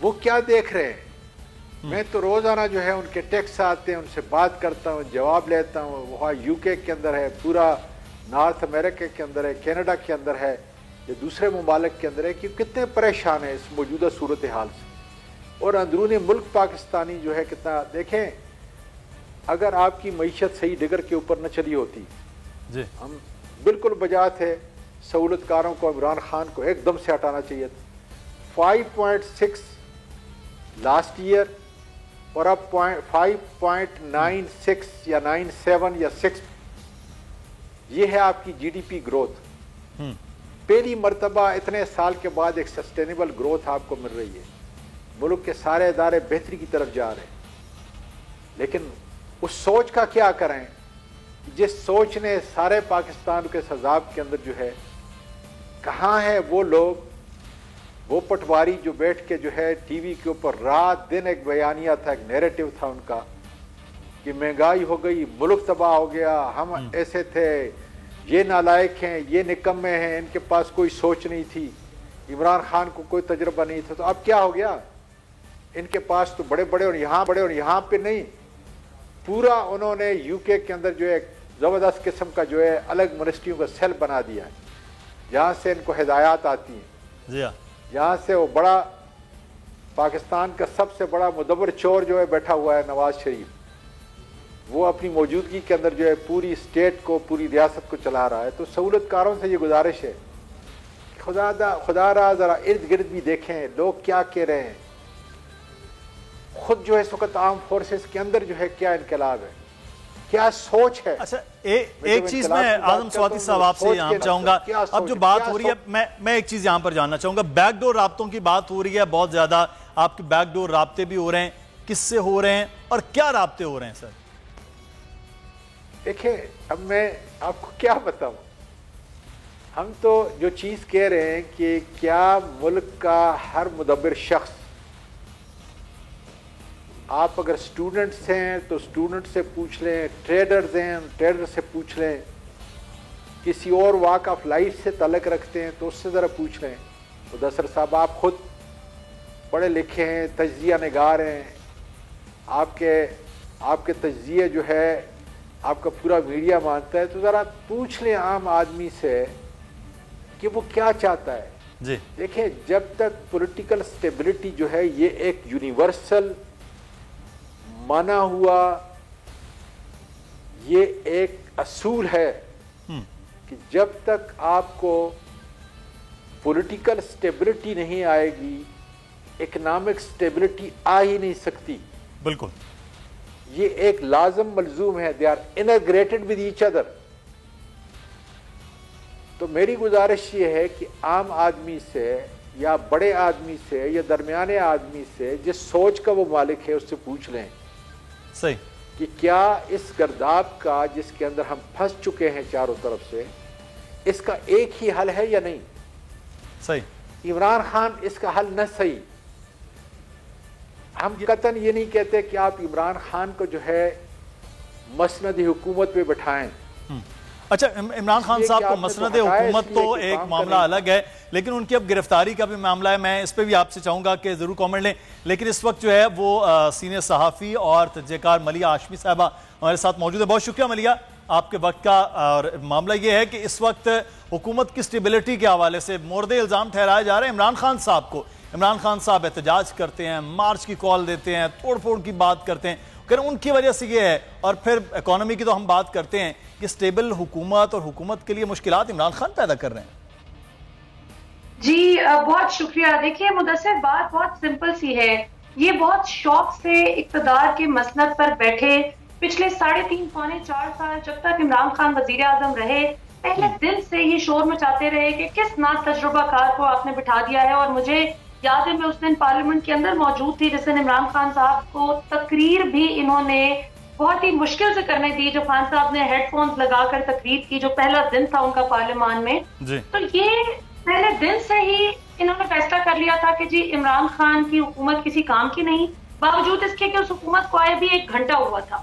وہ کیا دیکھ رہے ہیں؟ میں تو روزانہ جو ہے ان کے ٹیکس آتے ہیں، ان سے بات کرتا ہوں، جواب لیتا ہوں. وہاں یو کے اندر ہے، پورا نارتھ امریکہ کے اندر ہے، کینیڈا کے اندر ہے، یا دوسرے ممالک کے اندر ہے کہ کتنے پریشان ہیں اس موجودہ صورتحال سے. اور اندرونی ملک پاکستانی جو ہے کتنا، دیکھیں اگر آپ کی معیشت صحیح ڈگر کے اوپر نہ چلی ہوتی، جی ہم بالکل بجا تھے سہولت کاروں کو، عمران خان کو ایک دم سے ہٹانا چاہیے تھا. 5.6 لاسٹ ایئر اور اب 5.96 یا 97 یا 6، یہ ہے آپ کی جی ڈی پی گروتھ. پہلی مرتبہ اتنے سال کے بعد ایک سسٹینیبل گروتھ آپ کو مل رہی ہے. ملک کے سارے ادارے بہتری کی طرف جا رہے ہیں، لیکن اس سوچ کا کیا کریں جس سوچ نے سارے پاکستان کے سزاب کے اندر جو ہے، کہاں ہے وہ لوگ، وہ پٹواری جو بیٹھ کے جو ہے ٹی وی کے اوپر رات دن ایک بیانیہ تھا، ایک نیریٹو تھا ان کا کہ مہنگائی ہو گئی، ملک تباہ ہو گیا، ہم ایسے تھے، یہ نالائق ہیں، یہ نکمے ہیں، ان کے پاس کوئی سوچ نہیں تھی، عمران خان کو کوئی تجربہ نہیں تھا. تو اب کیا ہو گیا؟ ان کے پاس تو بڑے بڑے اور یہاں پہ نہیں، پورا انہوں نے یو کے اندر جو ہے ایک زبردست قسم کا جو ہے الگ منسٹریوں کا سیل بنا دیا ہے، جہاں سے ان کو ہدایات آتی ہیں. جی ہاں، یہاں سے وہ بڑا پاکستان کا سب سے بڑا مدبر چور جو ہے بیٹھا ہوا ہے نواز شریف، وہ اپنی موجودگی کے اندر جو ہے پوری اسٹیٹ کو، پوری ریاست کو چلا رہا ہے. تو سہولت کاروں سے یہ گزارش ہے خدا را ذرا ارد گرد بھی دیکھیں لوگ کیا کہہ رہے ہیں. خود جو ہے اس وقت عام فورسز کے اندر جو ہے کیا انقلاب ہے، کیا سوچ ہے. اچھا ایک چیز میں اعظم سواتی صاحب آپ سے یہاں چاہوں گا، اب جو بات ہو رہی ہے میں ایک چیز یہاں پر جاننا چاہوں گا، بیک ڈور رابطوں کی بات ہو رہی ہے بہت زیادہ، آپ کے بیک ڈور رابطے بھی ہو رہے ہیں، کس سے ہو رہے ہیں اور کیا رابطے ہو رہے ہیں سر؟ دیکھیں اب میں آپ کو کیا بتاؤں، ہم تو جو چیز کہہ رہے ہیں کہ کیا ملک کا ہر مدبر شخص، آپ اگر سٹوڈنٹس ہیں تو سٹوڈنٹ سے پوچھ لیں، ٹریڈرز ہیں ٹریڈر سے پوچھ لیں، کسی اور واک آف لائف سے تعلق رکھتے ہیں تو اس سے ذرا پوچھ لیں. مدثر صاحب آپ خود پڑھے لکھے ہیں، تجزیہ نگار ہیں، آپ کے تجزیے جو ہے آپ کا پورا میڈیا مانتا ہے، تو ذرا پوچھ لیں عام آدمی سے کہ وہ کیا چاہتا ہے. جی دیکھیں جب تک پولیٹیکل سٹیبلٹی جو ہے یہ ایک یونیورسل مانا ہوا یہ ایک اصول ہے کہ جب تک آپ کو پولیٹیکل سٹیبلٹی نہیں آئے گی، اکنامک سٹیبلٹی آ ہی نہیں سکتی. بالکل یہ ایک لازم ملزوم ہے. They are integrated with each other. تو میری گزارش یہ ہے کہ عام آدمی سے یا بڑے آدمی سے یا درمیانے آدمی سے جس سوچ کا وہ مالک ہے اس سے پوچھ لیں صحیح کہ کیا اس گرداب کا جس کے اندر ہم پھنس چکے ہیں چاروں طرف سے، اس کا ایک ہی حل ہے یا نہیں. صحیح عمران خان اس کا حل نہ صحیح. ہم قطعاً یہ نہیں کہتے کہ آپ عمران خان کو جو ہے مسند حکومت پہ بٹھائیں. اچھا عمران خان صاحب کو مسند حکومت تو ایک معاملہ الگ ہے، لیکن ان کی اب گرفتاری کا بھی معاملہ ہے، میں اس پہ بھی آپ سے چاہوں گا کہ ضرور کامنٹ لیں. لیکن اس وقت جو ہے وہ سینئر صحافی اور تجزیہ کار ملیہ ہاشمی صاحبہ ہمارے ساتھ موجود ہے. بہت شکریہ ملیہ آپ کے وقت کا. اور معاملہ یہ ہے کہ اس وقت حکومت کی سٹیبلٹی کے حوالے سے مورد الزام ٹھہرائے جا رہے ہیں عمران خان صاحب کو. عمران خان صاحب احتجاج کرتے ہیں، مارچ کی کال دیتے ہیں، توڑ پھوڑ کی بات کرتے ہیں، کہ ان کی وجہ سے یہ ہے. اور پھر اکانومی کی تو ہم بات کرتے ہیں کہ سٹیبل حکومت اور حکومت کے لیے مشکلات عمران خان پیدا کر رہے ہیں. جی بہت شکریہ. دیکھیے مدثر بات بہت سمپل سی ہے. یہ بہت شوق سے اقتدار کے مسند پر بیٹھے پچھلے 3.5 پونے 4 سال جب تک عمران خان وزیر اعظم رہے، پہلے دن سے یہ شور مچاتے رہے کہ کس نا تجربہ کار کو آپ نے بٹھا دیا ہے. اور مجھے یاد ہے میں اس دن پارلیمنٹ کے اندر موجود تھی جس دن عمران خان صاحب کو تقریر بھی انہوں نے بہت ہی مشکل سے کرنے دی، جو خان صاحب نے ہیڈ فونز لگا کر تقریر کی، جو پہلا دن تھا ان کا پارلیمان میں. تو یہ پہلے دن سے ہی انہوں نے فیصلہ کر لیا تھا کہ جی عمران خان کی حکومت کسی کام کی نہیں، باوجود اس کے کہ اس حکومت کو آئے بھی 1 گھنٹہ ہوا تھا.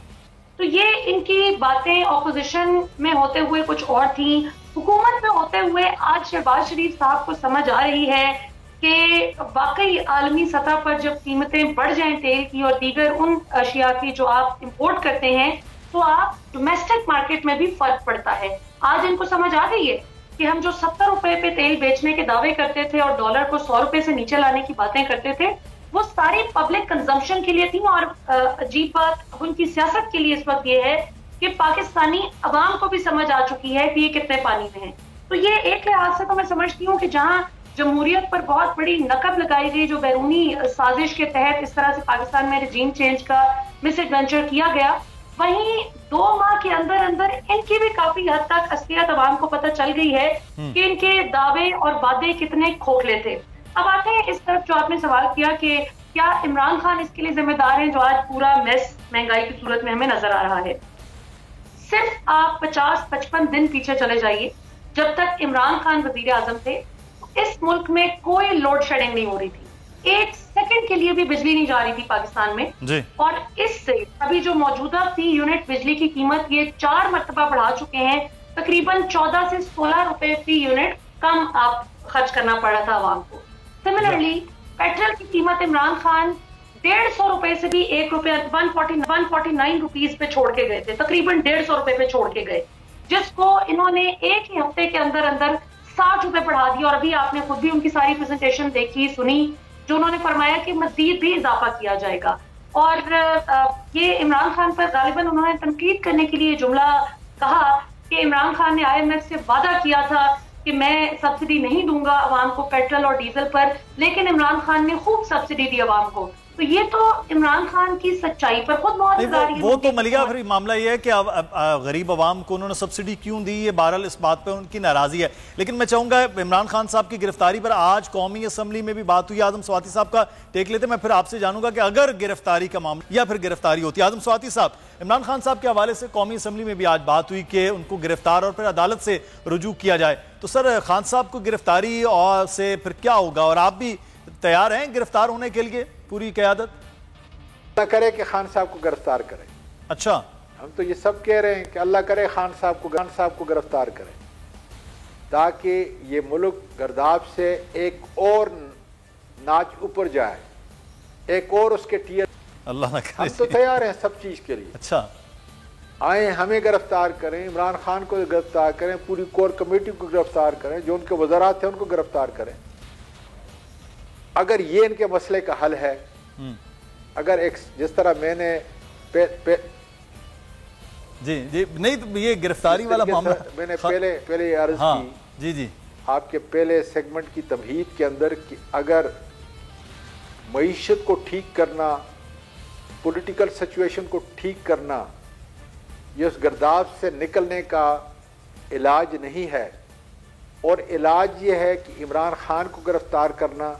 تو یہ ان کی باتیں اپوزیشن میں ہوتے ہوئے کچھ اور تھیں، حکومت میں ہوتے ہوئے آج شہباز شریف صاحب کو سمجھ آ رہی ہے کہ واقعی عالمی سطح پر جب قیمتیں بڑھ جائیں تیل کی اور دیگر ان اشیاء کی جو آپ امپورٹ کرتے ہیں تو آپ ڈومیسٹک مارکیٹ میں بھی فرق پڑتا ہے. آج ان کو سمجھ آ گئی ہے کہ ہم جو 70 روپے پہ تیل بیچنے کے دعوے کرتے تھے اور ڈالر کو 100 روپے سے نیچے لانے کی باتیں کرتے تھے وہ ساری پبلک کنزمپشن کے لیے تھی. اور عجیب بات اب ان کی سیاست کے لیے اس وقت یہ ہے کہ پاکستانی عوام کو بھی سمجھ آ چکی ہے کہ یہ کتنے پانی میں ہیں. تو یہ ایک لحاظ سے تو میں سمجھتی ہوں کہ جہاں جمہوریت پر بہت بڑی نقب لگائی گئی جو بیرونی سازش کے تحت اس طرح سے پاکستان میں رجیم چینج کا مس ایڈونچر کیا گیا، وہیں 2 ماہ کے اندر اندر ان کی بھی کافی حد تک اصلیت عوام کو پتہ چل گئی ہے کہ ان کے دعوے اور وعدے کتنے کھوکھلے تھے. اب آتے ہیں اس طرف جو آپ نے سوال کیا کہ کیا عمران خان اس کے لیے ذمہ دار ہیں جو آج پورا میس مہنگائی کی صورت میں ہمیں نظر آ رہا ہے. صرف آپ 50-55 دن پیچھے چلے جائیے، جب تک عمران خان وزیر اعظم تھے اس ملک میں کوئی لوڈ شیڈنگ نہیں ہو رہی تھی، 1 سیکنڈ کے لیے بھی بجلی نہیں جا رہی تھی پاکستان میں جی. اور اس سے ابھی جو موجودہ فی یونٹ بجلی کی قیمت یہ 4 مرتبہ بڑھا چکے ہیں، تقریباً 14 سے 16 روپے فی یونٹ کم آپ خرچ کرنا پڑ رہا تھا عوام کو. سملرلی پیٹرول کی قیمت عمران خان 150 روپے سے بھی 1 روپے 149 روپیز پہ چھوڑ کے گئے تھے، تقریباً 150 روپے پہ چھوڑ کے گئے، جس کو انہوں نے ایک ہی ہفتے کے اندر اندر 60 روپے بڑھا دیا. اور ابھی آپ نے خود بھی ان کی ساری پریزنٹیشن دیکھی سنی جو انہوں نے فرمایا کہ مزید بھی اضافہ کیا جائے گا. اور یہ عمران خان پر غالباً انہوں نے تنقید کرنے کے لیے جملہ کہا کہ عمران خان نے IMF سے وعدہ کیا تھا کہ میں سبسڈی نہیں دوں گا عوام کو پیٹرول اور ڈیزل پر، لیکن عمران خان نے خوب سبسڈی دی عوام کو. تو یہ تو عمران خان کی سچائی پر خود موت. وہ تو ملیحہ پھر معاملہ یہ ہے کہ غریب عوام کو انہوں نے سبسڈی کیوں دی، یہ بہرحال اس بات پہ ان کی ناراضی ہے. لیکن میں چاہوں گا عمران خان صاحب کی گرفتاری پر آج قومی اسمبلی میں بھی بات ہوئی. اعظم سواتی صاحب کا ٹیک لیتے، میں پھر آپ سے جانوں گا کہ اگر گرفتاری کا معاملہ یا پھر گرفتاری ہوتی. اعظم سواتی صاحب، عمران خان صاحب کے حوالے سے قومی اسمبلی میں بھی آج بات ہوئی کہ ان کو گرفتار اور پھر عدالت سے رجوع کیا جائے. تو سر خان صاحب کو گرفتاری اور سے پھر کیا ہوگا، اور آپ بھی تیار ہیں گرفتار ہونے کے لیے پوری قیادت؟ اللہ کرے کہ خان صاحب کو گرفتار کرے. اچھا، ہم تو یہ سب کہہ رہے ہیں کہ اللہ کرے خان صاحب کو گرفتار کرے تاکہ یہ ملک گرداب سے ایک اور ناچ اوپر جائے، ایک اور اس کے ٹیئر. اللہ نہ کرے. ہم تو تیار ہیں سب چیز کے لیے. اچھا، آئیں ہمیں گرفتار کریں، عمران خان کو گرفتار کریں، پوری کور کمیٹی کو گرفتار کریں، جو ان کے وزرات ہیں ان کو گرفتار کریں. اگر یہ ان کے مسئلے کا حل ہے، اگر ایک جس طرح میں نے جی نہیں یہ گرفتاری والا معاملہ میں نے پہلے عرض کی جی آپ کے پہلے سیگمنٹ کی تمہید کے اندر کہ اگر معیشت کو ٹھیک کرنا، پولیٹیکل سچویشن کو ٹھیک کرنا یہ اس گرداب سے نکلنے کا علاج نہیں ہے، اور علاج یہ ہے کہ عمران خان کو گرفتار کرنا،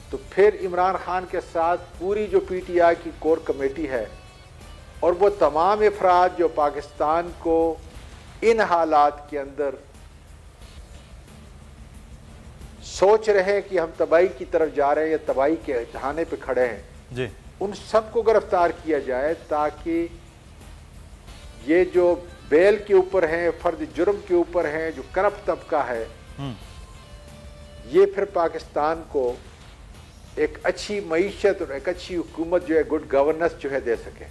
تو پھر عمران خان کے ساتھ پوری جو پی ٹی آئی کی کور کمیٹی ہے اور وہ تمام افراد جو پاکستان کو ان حالات کے اندر سوچ رہے ہیں کہ ہم تباہی کی طرف جا رہے ہیں یا تباہی کے ٹھانے پہ کھڑے ہیں جی، ان سب کو گرفتار کیا جائے تاکہ یہ جو بیل کے اوپر ہیں، فرد جرم کے اوپر ہیں، جو کرپٹ طبقہ ہے، یہ پھر پاکستان کو ایک اچھی معیشت اور ایک اچھی حکومت جو ہے گڈ گورننس جو ہے دے سکے.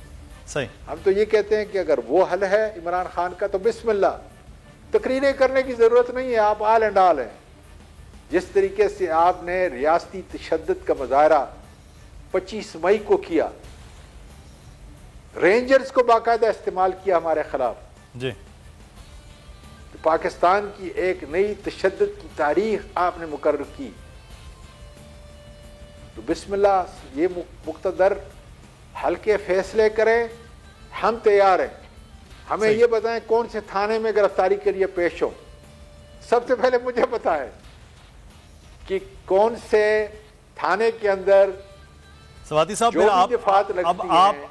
صحیح. ہم تو یہ کہتے ہیں کہ اگر وہ حل ہے عمران خان کا تو بسم اللہ، تقریریں کرنے کی ضرورت نہیں ہے، آپ آل اینڈ آل ہیں. جس طریقے سے آپ نے ریاستی تشدد کا مظاہرہ 25 مئی کو کیا، رینجرز کو باقاعدہ استعمال کیا ہمارے خلاف، جی، تو پاکستان کی ایک نئی تشدد کی تاریخ آپ نے مقرر کی. تو بسم اللہ، یہ مقتدر ہلکے فیصلے کریں، ہم تیار ہیں. ہمیں یہ بتائیں کون سے تھانے میں گرفتاری کے لیے پیش ہو. سب سے پہلے مجھے بتائیں کہ کون سے تھانے کے اندر سواتی صاحب اب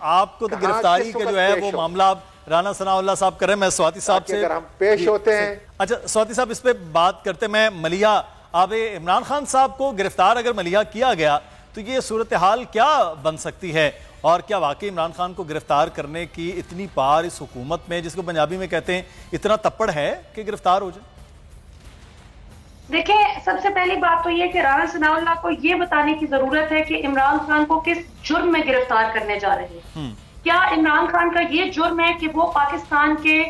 آپ کو تو گرفتاری کا جو ہے وہ معاملہ آپ رانا ثناء اللہ صاحب کر رہے ہیں. میں سواتی صاحب سے اگر ہم پیش ہوتے ہیں. اچھا سواتی صاحب، اس پہ بات کرتے میں ملیحہ، اب عمران خان صاحب کو گرفتار اگر ملیحہ کیا گیا تو یہ صورتحال کیا بن سکتی ہے، اور کیا واقعی عمران خان کو گرفتار کرنے کی اتنی پار اس حکومت میں، جس کو پنجابی میں کہتے ہیں اتنا تپڑ ہے کہ گرفتار ہو جائے؟ دیکھیں سب سے پہلی بات تو یہ کہ رانا ثناء اللہ کو یہ بتانے کی ضرورت ہے کہ عمران خان کو کس جرم میں گرفتار کرنے جا رہے ہیں. کیا عمران خان کا یہ جرم ہے کہ وہ پاکستان کے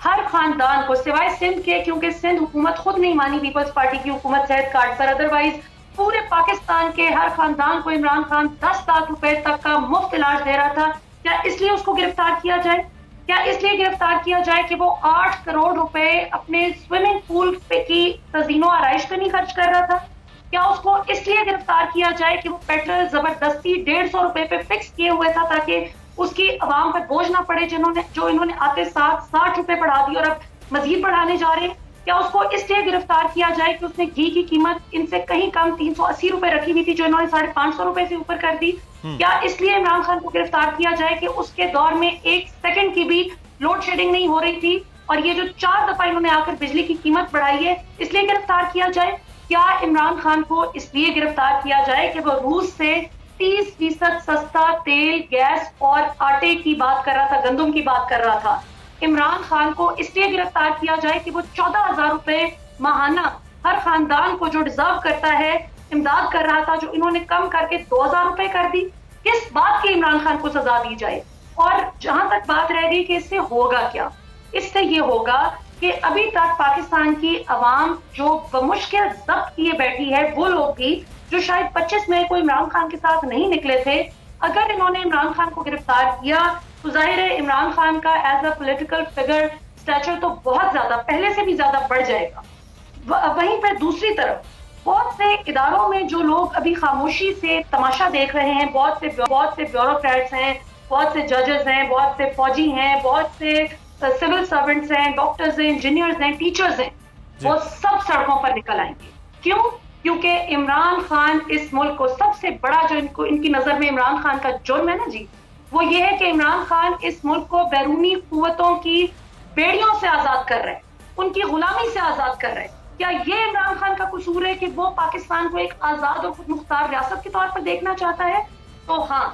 ہر خاندان کو سوائے سندھ کے، کیونکہ سندھ حکومت خود نہیں مانی پیپلز پارٹی کی حکومت صحت کارڈ پر، ادروائز پورے پاکستان کے ہر خاندان کو عمران خان 10 لاکھ روپے تک کا مفت علاج دے رہا تھا، کیا اس لیے اس کو گرفتار کیا جائے؟ کیا اس لیے گرفتار کیا جائے کہ وہ 8 کروڑ روپے اپنے سوئمنگ پول کی تزئین و آرائش پہ نہیں خرچ کر رہا تھا؟ کیا اس کو اس لیے گرفتار کیا جائے کہ وہ پیٹرول زبردستی 150 روپے پہ فکس کیے ہوئے تھا تاکہ اس کی عوام پر بوجھ نہ پڑے، جو انہوں نے آتے ساتھ 60 روپے بڑھا دی اور اب مزید بڑھانے جا رہے ہیں؟ کیا اس کو اس لیے گرفتار کیا جائے کہ اس نے گھی کی قیمت ان سے کہیں کم 380 روپے رکھی ہوئی تھی جو انہوں نے 550 روپے سے اوپر کر دی؟ کیا اس لیے عمران خان کو گرفتار کیا جائے کہ اس کے دور میں 1 سیکنڈ کی بھی لوڈ شیڈنگ نہیں ہو رہی تھی اور یہ جو 4 دفعہ انہوں نے آ کر بجلی کی قیمت بڑھائی ہے اس لیے گرفتار کیا جائے؟ کیا عمران خان کو اس لیے گرفتار کیا جائے کہ وہ روس سے 30% سستا تیل، گیس اور آٹے کی بات کر رہا تھا، گندم کی بات کر رہا تھا؟ عمران خان کو اس لیے گرفتار کیا جائے کہ وہ 14,000 روپے ماہانہ ہر خاندان کو جو ڈیزرو کرتا ہے امداد کر رہا تھا، جو انہوں نے کم کر کے 2,000 روپے کر دی؟ کس بات کی عمران خان کو سزا دی جائے؟ اور جہاں تک بات رہ گئی کہ اس سے ہوگا کیا، اس سے یہ ہوگا کہ ابھی تک پاکستان کی عوام جو بمشکل ضبط کیے بیٹھی ہے، وہ لوگ بھی جو شاید 25 مئی کو عمران خان کے ساتھ نہیں نکلے تھے، اگر انہوں نے عمران خان کو گرفتار کیا تو ظاہر ہے عمران خان کا as a political figure Stitcher تو بہت زیادہ پہلے سے بھی زیادہ بڑھ جائے گا. وہیں پہ دوسری طرف بہت سے اداروں میں جو لوگ ابھی خاموشی سے تماشا دیکھ رہے ہیں، بہت سے بیوروکریٹس ہیں، بہت سے ججز ہیں، بہت سے فوجی ہیں، بہت سے سول سرونٹس ہیں، ڈاکٹرز ہیں، انجینئرز ہیں، ٹیچرز ہیں، وہ سب سڑکوں پر نکل آئیں گے. کیوں؟ کیونکہ عمران خان اس ملک کو سب سے بڑا جو ان کی نظر میں عمران خان کا جرم ہے نا جی، وہ یہ ہے کہ عمران خان اس ملک کو بیرونی قوتوں کی بیڑیوں سے آزاد کر رہے ہیں، ان کی غلامی سے آزاد کر رہے ہیں. کیا یہ عمران خان کا قصور ہے کہ وہ پاکستان کو ایک آزاد اور خود مختار ریاست کے طور پر دیکھنا چاہتا ہے؟ تو ہاں،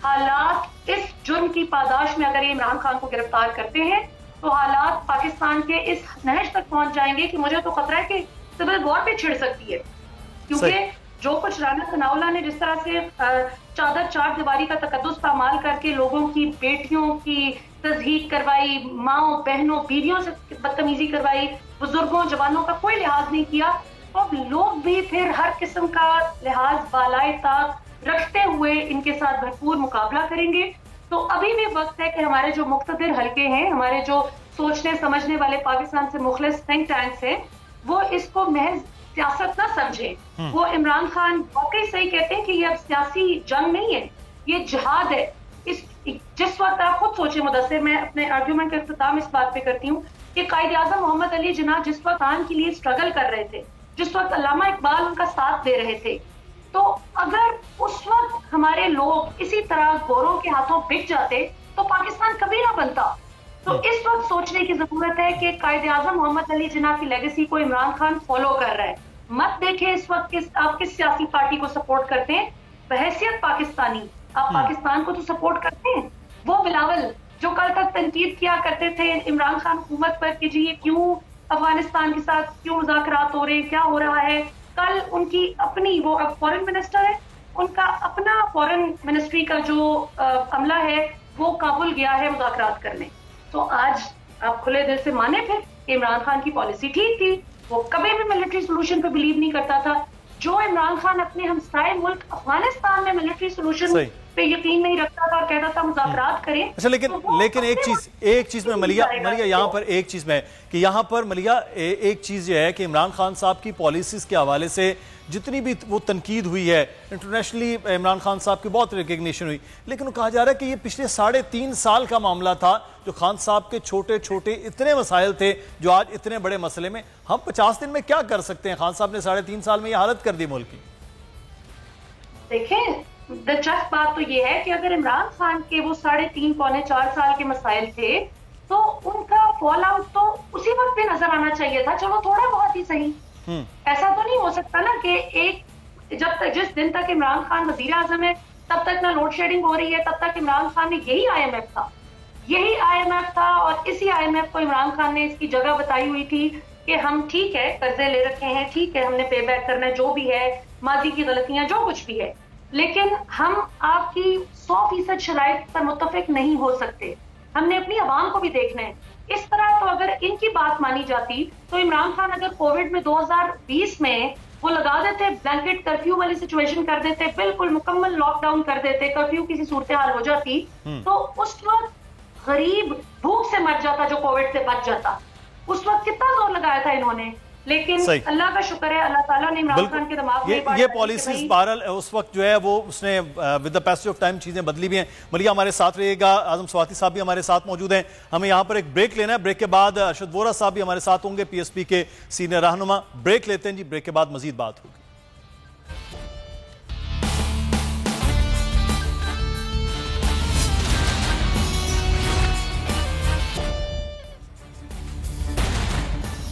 حالات اس جرم کی پاداش میں اگر یہ عمران خان کو گرفتار کرتے ہیں تو حالات پاکستان کے اس نہج تک پہنچ جائیں گے کہ مجھے تو خطرہ ہے کہ سول وار پہ چھڑ سکتی ہے. کیونکہ جو کچھ رانا ثناء اللہ نے جس طرح سے چادر چار دیواری کا تقدس پامال کر کے لوگوں کی بیٹیوں کی تضحیک کروائی، ماؤں بہنوں بیویوں سے بدتمیزی کروائی، بزرگوں جوانوں کا کوئی لحاظ نہیں کیا، تو اب لوگ بھی پھر ہر قسم کا لحاظ بالائے طاق رکھتے ہوئے ان کے ساتھ بھرپور مقابلہ کریں گے. تو ابھی بھی وقت ہے کہ ہمارے جو مقتدر حلقے ہیں، ہمارے جو سوچنے سمجھنے والے پاکستان سے مخلص تھنک ٹینکس ہیں، وہ اس کو محض سیاست نہ سمجھیں. وہ عمران خان واقعی صحیح کہتے ہیں کہ یہ اب سیاسی جنگ نہیں ہے، یہ جہاد ہے. جس وقت آپ خود سوچیں مدثر، میں اپنے آرگیومنٹ کا اختتام اس بات پہ کرتی ہوں کہ قائد اعظم محمد علی جناح جس وقت خان کے لیے اسٹرگل کر رہے تھے، جس وقت علامہ اقبال ان کا ساتھ دے رہے تھے، تو اگر اس وقت ہمارے لوگ اسی طرح گوروں کے ہاتھوں بک جاتے تو پاکستان کبھی نہ بنتا. تو اس وقت سوچنے کی ضرورت ہے کہ قائد اعظم محمد علی جناح کی لیگیسی کو عمران خان فالو کر رہا ہے. مت دیکھیں اس وقت آپ کس سیاسی پارٹی کو سپورٹ کرتے ہیں، بحیثیت پاکستانی آپ پاکستان کو تو سپورٹ کرتے ہیں. وہ بلاول جو کل تک تنقید کیا کرتے تھے عمران خان حکومت پر کہ جی یہ کیوں افغانستان کے ساتھ کیوں مذاکرات ہو رہے ہیں، کیا ہو رہا ہے، کل ان کی اپنی، وہ اب فورن منسٹر ہے، ان کا اپنا فورن منسٹری کا جو عملہ ہے وہ کابل گیا ہے مذاکرات کرنے. تو آج آپ کھلے دل سے مانے پھر کہ عمران خان کی پالیسی ٹھیک تھی، وہ کبھی بھی ملٹری سولوشن پہ بلیو نہیں کرتا تھا. جو عمران خان اپنے ہمسائے ملک افغانستان میں ملٹری سولوشن پہ یقین نہیں رکھتا تھا اور کہتا تھا مذاکرات کریں. اچھا لیکن ایک چیز میں ملیہ یہاں پر ایک چیز میں کہ یہاں پر ملیہ ایک چیز یہ ہے کہ عمران خان صاحب کی پالیسیز کے حوالے سے جتنی بھی وہ تنقید ہوئی ہے، انٹرنیشنلی عمران خان صاحب کی بہت ریکگنیشن ہوئی، لیکن وہ کہا جا رہا ہے کہ یہ پچھلے 3.5 سال کا معاملہ تھا جو خان صاحب کے چھوٹے چھوٹے اتنے مسائل تھے جو آج اتنے بڑے مسئلے میں ہم 50 دن میں کیا کر سکتے ہیں. خان صاحب نے 3.5 سال میں یہ حالت کر دی ملک کی. دیکھیں دلچسپ بات تو یہ ہے کہ اگر عمران خان کے وہ 3.5 پونے 4 سال کے مسائل تھے تو ان کا فال آؤٹ تو اسی وقت پہ نظر آنا چاہیے تھا، چلو تھوڑا بہت ہی صحیح. ایسا تو نہیں ہو سکتا نا کہ جس دن تک عمران خان وزیر اعظم ہے تب تک نہ لوڈ شیڈنگ ہو رہی ہے، تب تک عمران خان نے یہی آئی ایم ایف تھا اور اسی آئی ایم ایف کو عمران خان نے اس کی جگہ بتائی ہوئی تھی کہ ہم ٹھیک ہے قرضے لے رکھے ہیں، ٹھیک ہے ہم نے پے بیک کرنا ہے، جو بھی ہے ماضی کی غلطیاں جو کچھ بھی ہے، لیکن ہم آپ کی 100% شرائط پر متفق نہیں ہو سکتے. ہم نے اپنی عوام کو بھی دیکھنا ہے. اس طرح تو اگر ان کی بات مانی جاتی تو عمران خان اگر کووڈ میں 2020 میں وہ لگا دیتے بلینکٹ کرفیو والی سچویشن کر دیتے، بالکل مکمل لاک ڈاؤن کر دیتے، کرفیو کسی صورتحال ہو جاتی تو اس وقت غریب بھوک سے مر جاتا جو کووڈ سے بچ جاتا. اس وقت کتنا زور لگایا تھا انہوں نے، لیکن اللہ کا شکر ہے اللہ تعالیٰ نے عمران خان کے دماغ میں یہ پالیسیز بہرحال اس وقت جو ہے وہ اس نے with the passage of time چیزیں بدلی بھی ہیں. ملیہ ہمارے ساتھ رہے گا، اعظم سواتی صاحب بھی ہمارے ساتھ موجود ہیں. ہمیں یہاں پر ایک بریک لینا ہے، بریک کے بعد ارشد وورا صاحب بھی ہمارے ساتھ ہوں گے، پی ایس پی کے سینئر رہنما. بریک لیتے ہیں جی، بریک کے بعد مزید بات ہوگی.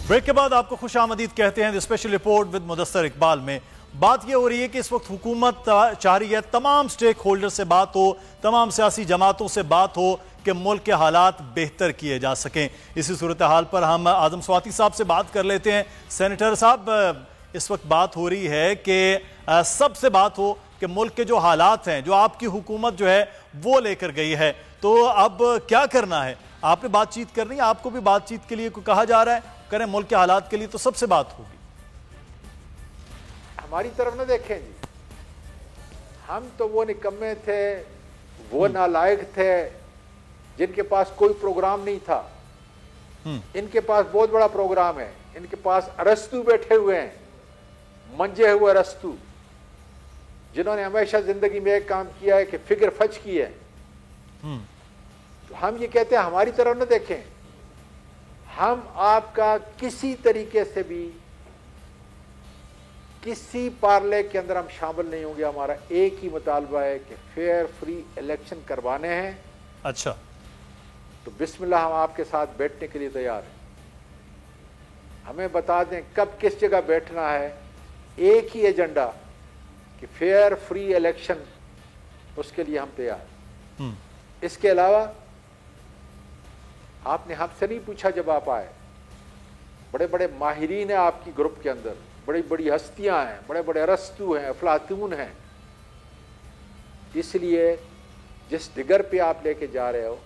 بریک کے بعد آپ کو خوش آمدید کہتے ہیں. The special report with Mudassir Iqbal میں بات یہ ہو رہی ہے کہ اس وقت حکومت چاہ رہی ہے تمام سٹیک ہولڈر سے بات ہو، تمام سیاسی جماعتوں سے بات ہو کہ ملک کے حالات بہتر کیے جا سکیں. اسی صورتحال پر ہم اعظم سواتی صاحب سے بات کر لیتے ہیں. سینیٹر صاحب، اس وقت بات ہو رہی ہے کہ سب سے بات ہو کہ ملک کے جو حالات ہیں، جو آپ کی حکومت جو ہے وہ لے کر گئی ہے، تو اب کیا کرنا ہے؟ آپ نے بات چیت کرنی ہے، آپ کو بھی بات چیت کے لیے کہا جا رہا ہے، کریں ملک کے حالات کے لیے تو سب سے بات ہوگی. ہماری طرف نہ دیکھیں جی، ہم تو وہ نکمے تھے، وہ نالائق تھے جن کے پاس کوئی پروگرام نہیں تھا. ان کے پاس بہت بڑا پروگرام ہے. ان کے پاس ارسطو بیٹھے ہوئے ہیں، منجے ہوئے ارسطو، جنہوں نے ہمیشہ زندگی میں ایک کام کیا ہے کہ فکر فج کی ہے. تو ہم یہ کہتے ہیں ہماری طرف نہ دیکھیں، ہم آپ کا کسی طریقے سے بھی کسی پارلے کے اندر ہم شامل نہیں ہوں گے. ہمارا ایک ہی مطالبہ ہے کہ فیئر فری الیکشن کروانے ہیں. اچھا، تو بسم اللہ، ہم آپ کے ساتھ بیٹھنے کے لیے تیار ہیں. ہمیں بتا دیں کب کس جگہ بیٹھنا ہے. ایک ہی ایجنڈا کہ فیئر فری الیکشن، اس کے لیے ہم تیار. اس کے علاوہ آپ نے ہم سے نہیں پوچھا جب آپ آئے. بڑے بڑے ماہرین ہیں آپ کی گروپ کے اندر، بڑی بڑی ہستیاں ہیں، بڑے بڑے ارسطو ہیں، افلاطون ہیں. اس لیے جس ڈگر پہ آپ لے کے جا رہے ہو،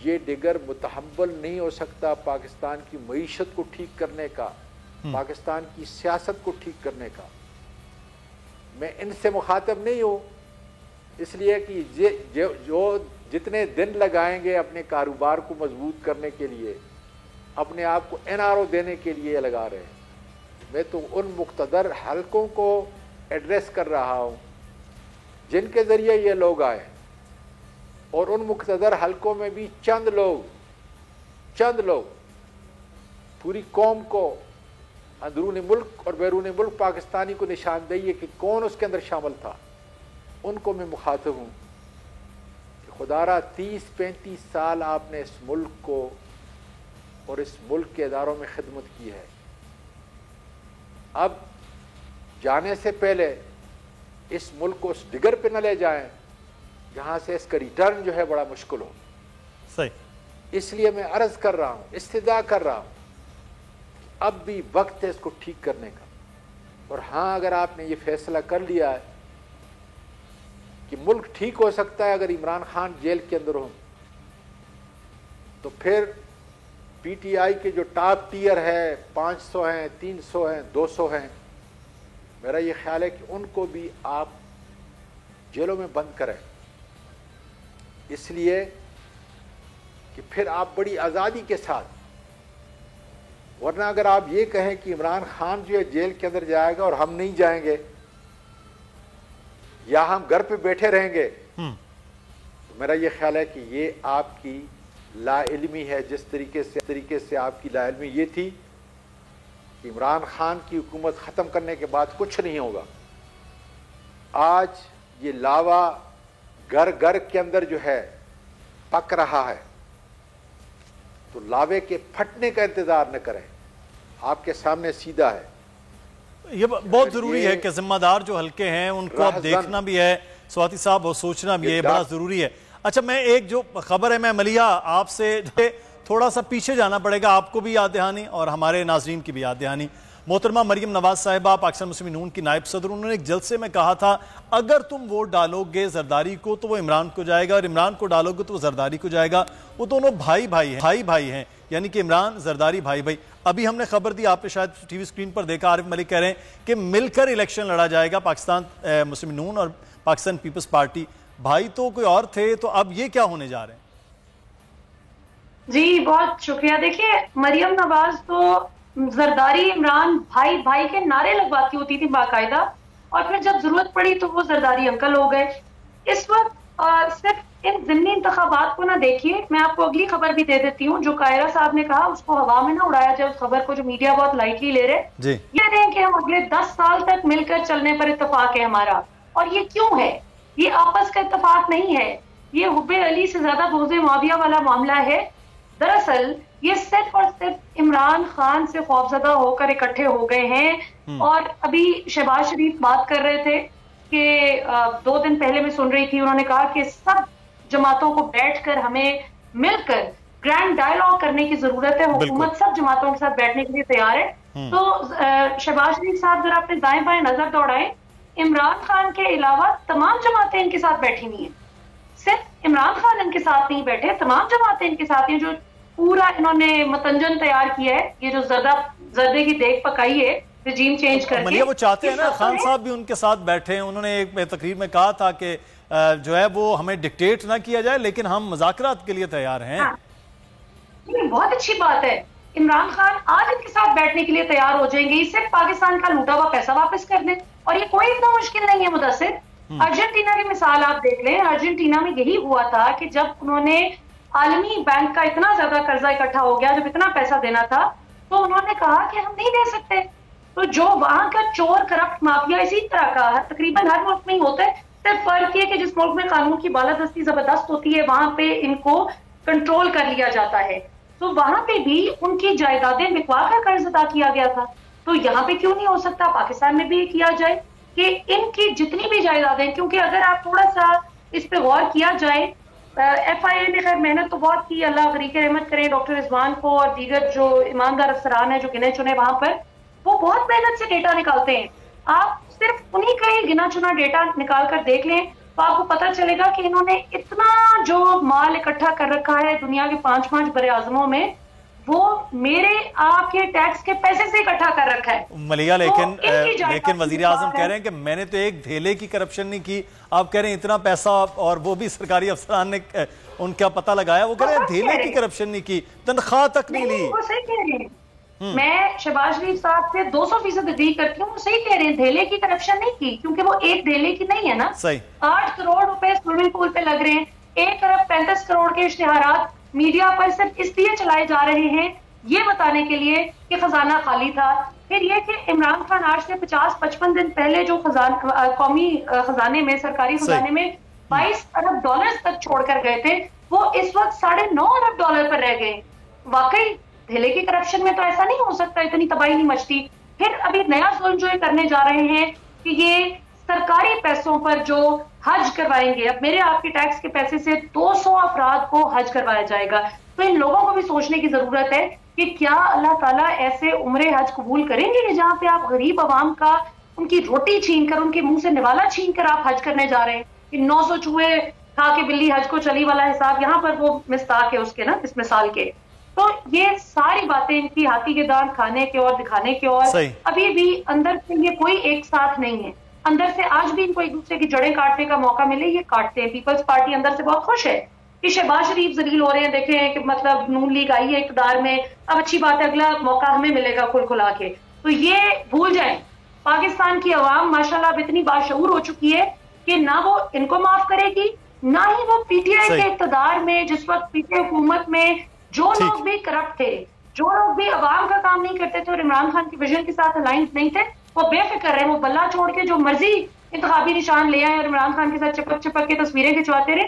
یہ ڈگر متحمل نہیں ہو سکتا پاکستان کی معیشت کو ٹھیک کرنے کا، پاکستان کی سیاست کو ٹھیک کرنے کا. میں ان سے مخاطب نہیں ہوں، اس لیے کہ جو جتنے دن لگائیں گے اپنے کاروبار کو مضبوط کرنے کے لیے، اپنے آپ کو NRO دینے کے لیے لگا رہے ہیں. میں تو ان مقتدر حلقوں کو ایڈریس کر رہا ہوں جن کے ذریعے یہ لوگ آئے، اور ان مقتدر حلقوں میں بھی چند لوگ پوری قوم کو، اندرون ملک اور بیرون ملک پاکستانی کو نشاندہی ہے کہ کون اس کے اندر شامل تھا. ان کو میں مخاطب ہوں کہ خدارا 30-35 سال آپ نے اس ملک کو اور اس ملک کے اداروں میں خدمت کی ہے. اب جانے سے پہلے اس ملک کو اس ڈگر پہ نہ لے جائیں جہاں سے اس کا ریٹرن جو ہے بڑا مشکل ہو. صحیح. اس لیے میں عرض کر رہا ہوں، استدعا کر رہا ہوں، اب بھی وقت ہے اس کو ٹھیک کرنے کا. اور ہاں، اگر آپ نے یہ فیصلہ کر لیا ہے کہ ملک ٹھیک ہو سکتا ہے اگر عمران خان جیل کے اندر ہوں، تو پھر پی ٹی آئی کے جو ٹاپ ٹیئر ہے، 500 ہیں، 300 ہیں، 200 ہیں، میرا یہ خیال ہے کہ ان کو بھی آپ جیلوں میں بند کریں. اس لیے کہ پھر آپ بڑی آزادی کے ساتھ، ورنہ اگر آپ یہ کہیں کہ عمران خان جو ہے جیل کے اندر جائے گا اور ہم نہیں جائیں گے، یا ہم گھر پہ بیٹھے رہیں گے، تو میرا یہ خیال ہے کہ یہ آپ کی لا علمی ہے. جس طریقے سے آپ کی لا علمی یہ تھی کہ عمران خان کی حکومت ختم کرنے کے بعد کچھ نہیں ہوگا. آج یہ لاوا گھر گھر کے اندر جو ہے پک رہا ہے، تو لاوے کے پھٹنے کا انتظار نہ کریں. آپ کے سامنے سیدھا ہے. یہ بہت ضروری ہے کہ ذمہ دار جو حلقے ہیں ان کو اب دیکھنا بھی ہے سواتی صاحب، اور سوچنا بھی ہے، بڑا ضروری ہے. اچھا، میں ایک جو خبر ہے، میں ملیہ آپ سے تھوڑا سا پیچھے جانا پڑے گا، آپ کو بھی یاد دہانی اور ہمارے ناظرین کی بھی یاد دہانی۔ محترمہ مریم نواز صاحبہ پاکستان مسلم نون کی نائب صدر، انہوں نے ایک جلسے میں کہا تھا اگر تم ووٹ ڈالو گے زرداری کو تو وہ عمران کو جائے گا، اور عمران کو ڈالو گے تو وہ زرداری کو جائے گا۔ وہ دونوں بھائی ہیں، یعنی کہ عمران زرداری بھائی۔ ابھی ہم نے خبر دی، آپ نے شاید ٹی وی اسکرین پر دیکھا، عارف ملک کہہ رہے ہیں کہ مل کر الیکشن لڑا جائے گا پاکستان مسلم نون اور پاکستان پیپلز پارٹی۔ بھائی تو کوئی اور تھے، تو اب یہ کیا ہونے جا رہے ہیں؟ جی بہت شکریہ۔ دیکھیے مریم نواز تو زرداری عمران بھائی کے نعرے لگواتی ہوتی تھی باقاعدہ، اور پھر جب ضرورت پڑی تو وہ زرداری انکل ہو گئے۔ اس وقت صرف ان ضمنی انتخابات کو نہ دیکھیے، میں آپ کو اگلی خبر بھی دے دیتی ہوں جو قاہرہ صاحب نے کہا، اس کو ہوا میں نہ اڑایا جائے، اس خبر کو جو میڈیا بہت لائٹلی لے رہے، یہ رہے کہ ہم اگلے 10 سال تک مل کر چلنے پر اتفاق ہے ہمارا۔ اور یہ کیوں ہے؟ یہ آپس کا اتفاق نہیں ہے، یہ حب علی سے زیادہ بغض معاویہ والا معاملہ ہے۔ دراصل یہ صرف اور صرف عمران خان سے خوفزدہ ہو کر اکٹھے ہو گئے ہیں۔ اور ابھی شہباز شریف بات کر رہے تھے کہ 2 دن پہلے میں سن رہی تھی، انہوں نے کہا کہ سب جماعتوں کو بیٹھ کر ہمیں مل کر گرینڈ ڈائیلاگ کرنے کی ضرورت ہے، حکومت سب جماعتوں کے ساتھ بیٹھنے کے لیے تیار ہے۔ تو شہباز شریف صاحب ذرا اپنے دائیں بائیں نظر دوڑائیں، عمران خان کے علاوہ تمام جماعتیں ان کے ساتھ بیٹھی ہوئی ہیں، صرف عمران خان ان کے ساتھ نہیں بیٹھے، تمام جماعتیں ان کے ساتھ ہیں۔ جو پورا انہوں نے متنجن تیار کیا ہے، یہ جو زردے کی دیکھ پکائی ہے رجیم چینج کر کے، ملیہ وہ چاہتے ہیں نا خان صاحب بھی ان کے ساتھ بیٹھے ہیں۔ انہوں نے ایک تقریر میں کہا تھا کہ جو ہے وہ ہمیں ڈکٹیٹ نہ کیا جائے، لیکن ہم مذاکرات کے لیے تیار ہیں۔ بہت اچھی بات ہے، عمران خان آج ان کے ساتھ بیٹھنے کے لیے تیار ہو جائیں گے، صرف پاکستان کا لوٹا ہوا پیسہ واپس کر دیں، اور یہ کوئی اتنا مشکل نہیں ہے مدثر۔ ارجنٹینا کی مثال آپ دیکھ لیں، ارجنٹینا میں یہی ہوا تھا کہ جب انہوں نے عالمی بینک کا اتنا زیادہ قرضہ اکٹھا ہو گیا، جب اتنا پیسہ دینا تھا، تو انہوں نے کہا کہ ہم نہیں دے سکتے۔ تو جو وہاں کا چور کرپٹ مافیا اسی طرح کا تقریباً ہر ملک میں ہی ہوتا ہے، صرف فرق یہ کہ جس ملک میں قانون کی بالادستی زبردست ہوتی ہے وہاں پہ ان کو کنٹرول کر لیا جاتا ہے۔ تو وہاں پہ بھی ان کی جائیدادیں بکوا کر قرض ادا کیا گیا تھا، تو یہاں پہ کیوں نہیں ہو سکتا پاکستان میں بھی کیا جائے کہ ان کی جتنی بھی جائیدادیں، کیونکہ اگر آپ تھوڑا سا اس پہ غور کیا جائے، ایف آئی اے نے خیر محنت تو بہت کی، اللہ غریق رحمت کرے ڈاکٹر رضوان کو اور دیگر جو ایماندار افسران ہیں جو گنے چنے وہاں پر، وہ بہت محنت سے ڈیٹا نکالتے ہیں۔ آپ صرف انہی کا ہی گنا چنا ڈیٹا نکال کر دیکھ لیں تو آپ کو پتہ چلے گا کہ انہوں نے اتنا جو مال اکٹھا کر رکھا ہے دنیا کے 5 بر اعظموں میں، وہ میرے آپ کے ٹیکس کے پیسے سے اکٹھا کر رکھا ہے۔ ملیہ لیکن وزیر اعظم کہہ رہے ہیں کہ میں نے تو ایک دھیلے کی کرپشن نہیں کی، آپ کہہ رہے ہیں اتنا پیسہ، اور وہ بھی سرکاری افسران نے ان کا پتہ لگایا، وہ کہہ رہے ہیں دھیلے کی کرپشن نہیں کی، تنخواہ تک نہیں لی۔ وہ صحیح کہہ رہے ہیں، میں شہباز شریف صاحب سے 200% اگری کرتی ہوں، وہ صحیح کہہ رہے ہیں، دھیلے کی کرپشن نہیں کی، کیونکہ وہ ایک دھیلے کی نہیں ہے نا۔ 8 کروڑ روپے سوئمنگ پول پہ لگ رہے ہیں، 1 ارب 35 کروڑ کے اشتہارات میڈیا پر صرف اس لیے چلائے جا رہے ہیں یہ بتانے کے لیے کہ خزانہ خالی تھا۔ پھر یہ کہ عمران خان آج سے 50-55 دن پہلے جو قومی خزانے میں، سرکاری خزانے میں 22 ارب ڈالر تک چھوڑ کر گئے تھے، وہ اس وقت 9.5 ارب ڈالر پر رہ گئے۔ واقعی دھیلے کی کرپشن میں تو ایسا نہیں ہو سکتا، اتنی تباہی نہیں مچتی۔ پھر ابھی نیا ظلم جو یہ کرنے جا رہے ہیں کہ یہ سرکاری پیسوں پر جو حج کروائیں گے، اب میرے آپ کے ٹیکس کے پیسے سے 200 افراد کو حج کروایا جائے گا، تو ان لوگوں کو بھی سوچنے کی ضرورت ہے کہ کیا اللہ تعالیٰ ایسے عمرے حج قبول کریں گے کہ جہاں پہ آپ غریب عوام کا ان کی روٹی چھین کر، ان کے منہ سے نوالا چھین کر آپ حج کرنے جا رہے ہیں؟ کہ 900 چوہے کھا کے بلی حج کو چلی والا حساب یہاں پر وہ مستاق ہے اس کے نا، اس مثال کے۔ تو یہ ساری باتیں ان کی ہاتھی کے دان کھانے کے اور دکھانے کے، اور ابھی بھی اندر سے یہ کوئی ایک ساتھ نہیں ہے، اندر سے آج بھی ان کو ایک دوسرے کی جڑیں کاٹنے کا موقع ملے یہ کاٹتے ہیں۔ پیپلز پارٹی اندر سے بہت خوش ہے کہ شہباز شریف ذلیل ہو رہے ہیں، دیکھیں کہ مطلب نون لیگ آئی ہے اقتدار میں، اب اچھی بات ہے اگلا موقع ہمیں ملے گا کھل کھلا کے۔ تو یہ بھول جائیں، پاکستان کی عوام ماشاءاللہ اب اتنی باشعور ہو چکی ہے کہ نہ وہ ان کو معاف کرے گی، نہ ہی وہ پی ٹی آئی کے اقتدار میں، جس وقت پی ٹی آئی حکومت میں جو لوگ بھی کرپٹ تھے، جو لوگ بھی عوام کا کام نہیں کرتے تھے اور عمران خان کی ویژن کے ساتھ الائنس نہیں تھے، وہ بے فکر رہے، وہ بلہ چھوڑ کے جو مرضی انتخابی نشان لے آئے اور عمران خان کے ساتھ چپک چپک کے تصویریں کھنچواتے رہے،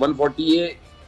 140A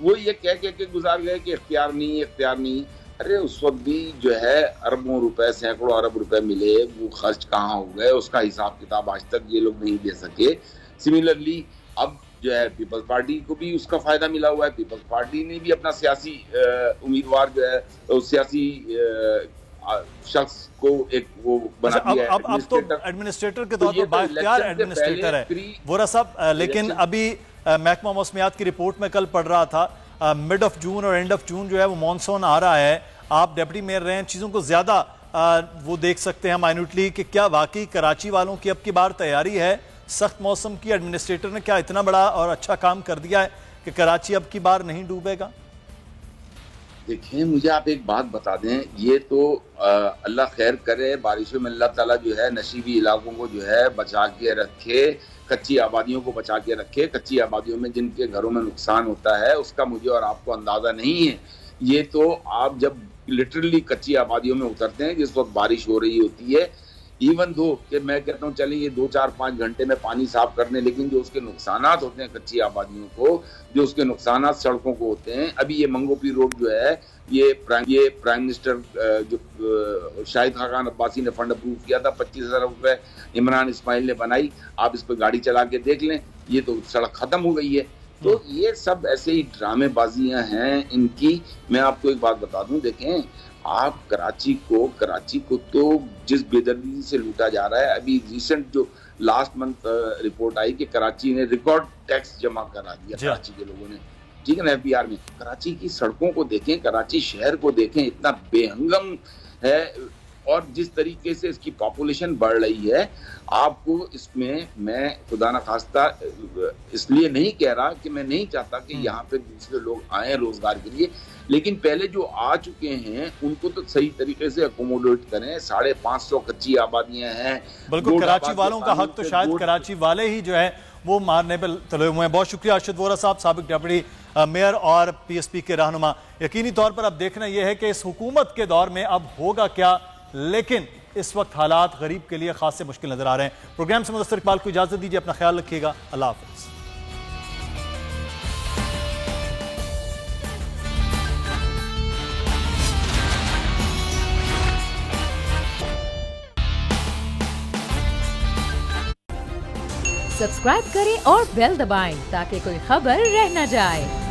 وہ یہ کہہ کے گزار گئے کہ اختیار نہیں. ارے اس وقت بھی جو ہے اربوں روپے سینکڑوں ارب روپے ملے, وہ خرچ کہاں ہو گئے اس کا حساب کتاب آج تک یہ لوگ نہیں دے سکے. سملرلی اب جو ہے پیپلز پارٹی کو بھی اس کا فائدہ ملا ہوا ہے. پیپلز پارٹی نے بھی اپنا سیاسی امیدوار جو ہے سیاسی شخص کو ایک وہ بنا دیا ہے. اب تو ایڈمنسٹریٹر کے طور پر بااختیار ایڈمنسٹریٹر ہے وورا صاحب, لیکن ابھی محکمہ موسمیات کی رپورٹ میں کل پڑھ رہا تھا مڈ آف جون اور اینڈ آف جون جو ہے وہ مانسون آ رہا ہے. آپ ڈپٹی میئر رہے ہیں, چیزوں کو زیادہ وہ دیکھ سکتے ہیں مائنوٹلی کہ کیا واقعی کراچی والوں کی اب کی بار تیاری ہے سخت موسم کی؟ ایڈمنسٹریٹر نے کیا اتنا بڑا اور اچھا کام کر دیا ہے کہ کراچی اب کی بار نہیں ڈوبے گا؟ دیکھیں مجھے آپ ایک بات بتا دیں, یہ تو اللہ خیر کرے, بارشوں میں اللہ تعالیٰ جو ہے نشیبی علاقوں کو جو ہے بچا کے رکھے, کچی آبادیوں کو بچا کے رکھے. کچی آبادیوں میں جن کے گھروں میں نقصان ہوتا ہے اس کا مجھے اور آپ کو اندازہ نہیں ہے. یہ تو آپ جب لٹرلی کچی آبادیوں میں اترتے ہیں جس وقت بارش ہو رہی ہوتی ہے, ایون دو کہ میں کہتا ہوں چلیں یہ 2-4-5 گھنٹے میں پانی صاف کرنے, لیکن جو اس کے نقصانات ہوتے ہیں کچی آبادیوں کو, جو اس کے نقصانات سڑکوں کو ہوتے ہیں. ابھی یہ منگوپی روڈ جو ہے یہ پرائم منسٹر جو شاہد خاقان عباسی نے فنڈ اپروو کیا تھا 25,000 روپے عمران اسماعیل نے بنائی. آپ اس پہ گاڑی چلا کے دیکھ لیں, یہ تو سڑک ختم ہو گئی ہے. تو یہ سب ایسے ہی ڈرامے بازیاں ہیں ان کی. میں آپ کو ایک بات بتا دوں, دیکھیں آپ کراچی کو تو جس بے دردی سے لوٹا جا رہا ہے. ابھی ریسنٹ جو لاسٹ منتھ رپورٹ آئی کہ کراچی نے ریکارڈ ٹیکس جمع کرا دیا کراچی کے لوگوں نے, ٹھیک ہے نا, ایف بی آر میں. کراچی کی سڑکوں کو دیکھیں, کراچی شہر کو دیکھیں, اتنا بے ہنگم ہے, اور جس طریقے سے اس کی پاپولیشن بڑھ رہی ہے. آپ کو اس میں خدا نخواستہ اس لیے نہیں کہہ رہا کہ میں نہیں چاہتا کہ یہاں پہ دوسرے لوگ آئیں روزگار کے لیے, لیکن پہلے جو آ چکے ہیں ان کو تو صحیح طریقے سے اکوموڈیٹ کریں. 550 کچی آبادیاں ہیں. بالکل, کراچی والوں کا حق تو شاید کراچی والے ہی جو ہے وہ مارنے پہ تلے ہوئے ہیں. بہت شکریہ ارشد وورا صاحب, سابق ڈپٹی میئر اور پی ایس پی کے رہنما. یقینی طور پر اب دیکھنا یہ ہے کہ اس حکومت کے دور میں اب ہوگا کیا, لیکن اس وقت حالات غریب کے لیے خاص سے مشکل نظر آ رہے ہیں. پروگرام سے مدثر اقبال کو اجازت دیجیے, اپنا خیال رکھیے گا, اللہ حافظ. سبسکرائب کریں اور بیل دبائیں تاکہ کوئی خبر رہ نہ جائے.